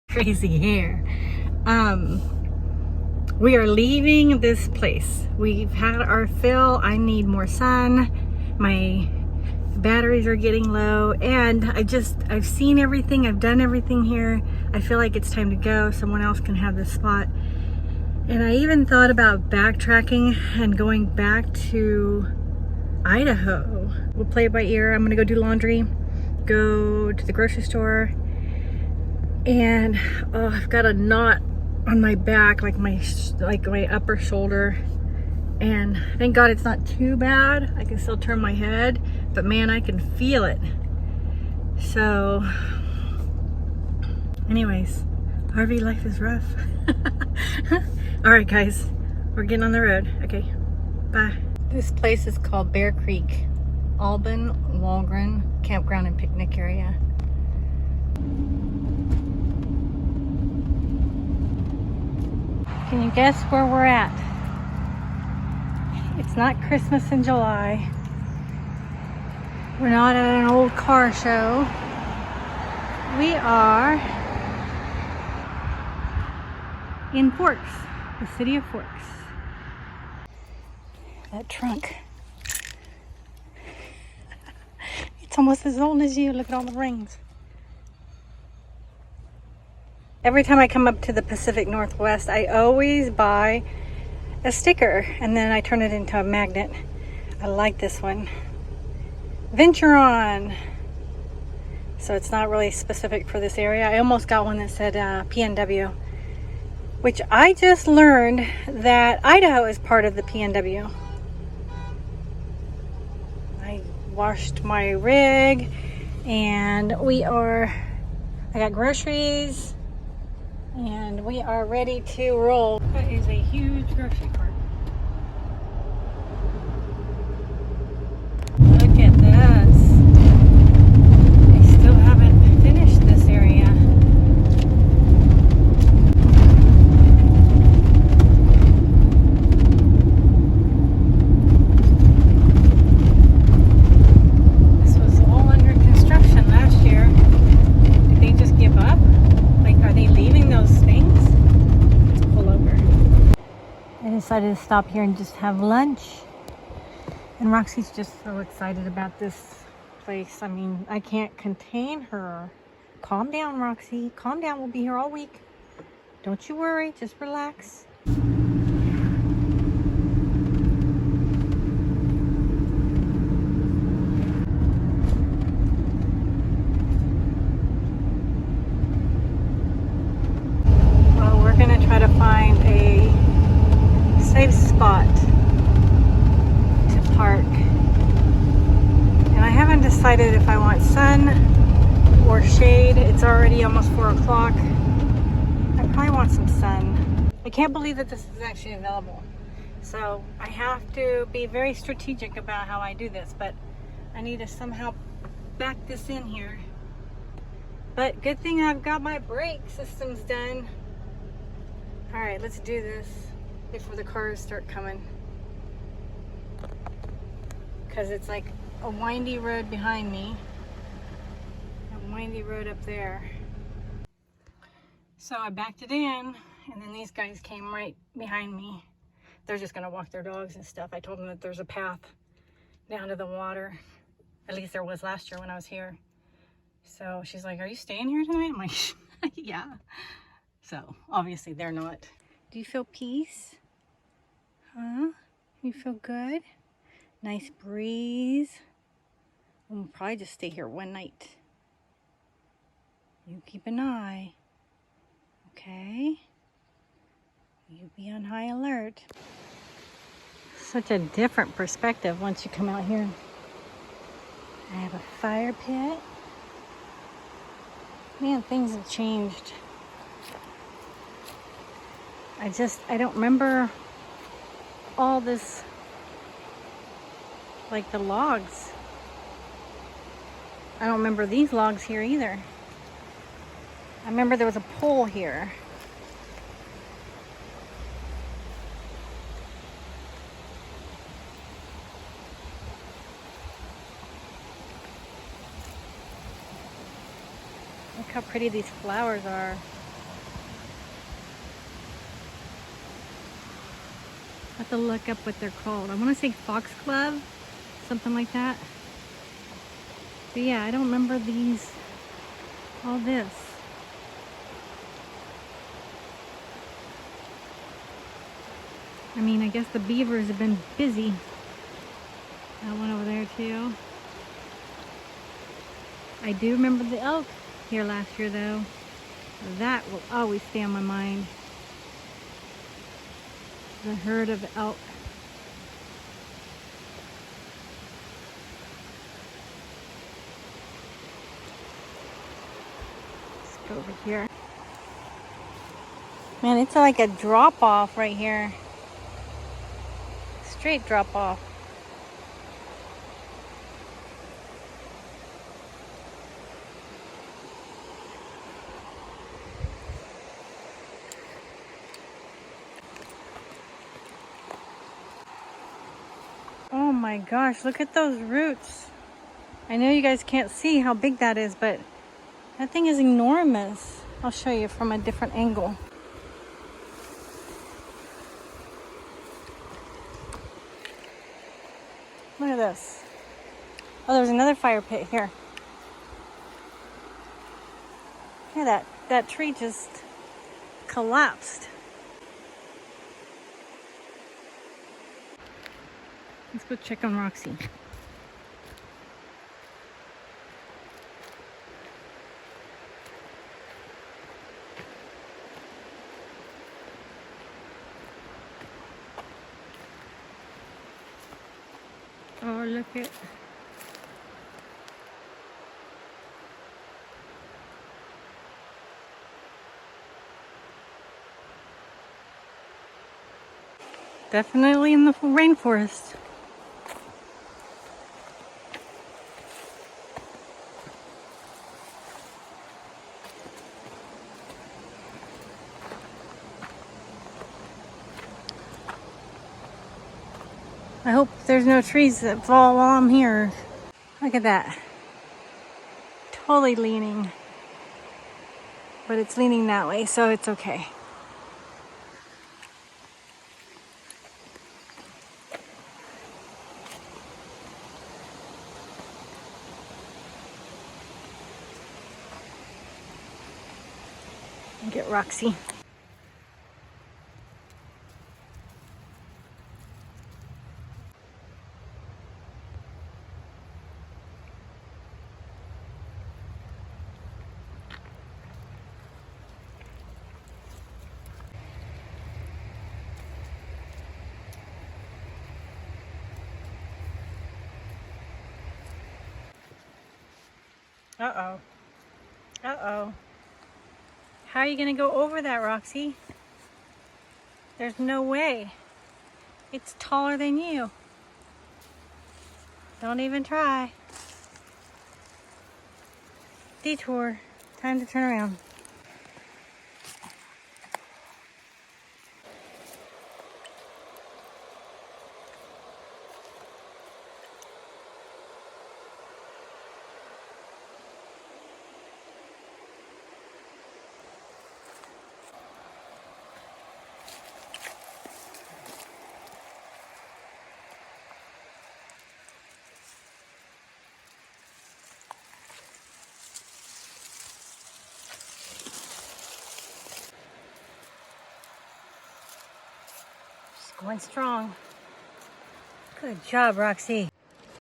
Crazy hair. We are leaving this place. We've had our fill. I need more sun. My batteries are getting low, and I've seen everything. I've done everything here. I feel like it's time to go. Someone else can have this spot. And I even thought about backtracking and going back to Idaho. We'll play it by ear. I'm gonna go do laundry, go to the grocery store, and I've got a knot on my back, like my upper shoulder, and thank God it's not too bad. I can still turn my head, but man, I can feel it. So anyways, RV life is rough. All right guys, we're getting on the road. Okay, bye. This place is called Bear Creek, Albin Walgren Campground and Picnic Area. Can you guess where we're at? It's not Christmas in July. We're not at an old car show. We are in Forks, the city of Forks. That trunk. It's almost as old as you. Look at all the rings. Every time I come up to the Pacific Northwest, I always buy a sticker and then I turn it into a magnet. I like this one. Venture on. So it's not really specific for this area. I almost got one that said PNW, which I just learned that Idaho is part of the PNW. I washed my rig and I got groceries and we are ready to roll. That is a huge grocery cart. Look at this. I still haven't finished this area. This was all under construction last year. Did they just give up? Like, are they leaving those things? Let's pull over. I decided to stop here and just have lunch. And Roxy's just so excited about this place. I mean, I can't contain her. Calm down, Roxy. Calm down. We'll be here all week. Don't you worry. Just relax. Well, we're going to try to find a safe spot to park. And I haven't decided if I want sun or shade. It's already almost 4 o'clock. I probably want some sun. I can't believe that this is actually available. So I have to be very strategic about how I do this, but I need to somehow back this in here. But good thing I've got my brake systems done. All right, let's do this before the cars start coming. Because it's like a windy road behind me. A windy road up there. So I backed it in, and then these guys came right behind me. They're just gonna walk their dogs and stuff. I told them that there's a path down to the water. At least there was last year when I was here. So she's like, are you staying here tonight? I'm like, yeah. So obviously they're not. Do you feel peace? Huh? You feel good? Nice breeze. We'll probably just stay here one night. You keep an eye. Okay? You be on high alert. Such a different perspective once you come out here. I have a fire pit. Man, things have changed. I don't remember all this, like the logs. I don't remember these logs here either. I remember there was a pole here. Look how pretty these flowers are. have to look up what they're called. I want to say foxglove, something like that. But yeah, I don't remember these, all this. I mean, I guess the beavers have been busy. That one over there too. I do remember the elk here last year though. That will always stay on my mind. The herd of elk. Let's go over here. Man, it's like a drop off right here. Straight drop off. Oh my gosh, look at those roots. I know you guys can't see how big that is, but that thing is enormous. I'll show you from a different angle. Look at this. Oh, there's another fire pit here. Look at that. That tree just collapsed. Let's go check on Roxy. Oh, look at. Definitely in the rainforest. I hope there's no trees that fall while I'm here. Look at that. Totally leaning. But it's leaning that way, so it's okay. Get Roxy. Uh-oh. Uh-oh. How are you gonna go over that, Roxy? There's no way. It's taller than you. Don't even try. Detour. Time to turn around. Going strong. Good job, Roxy.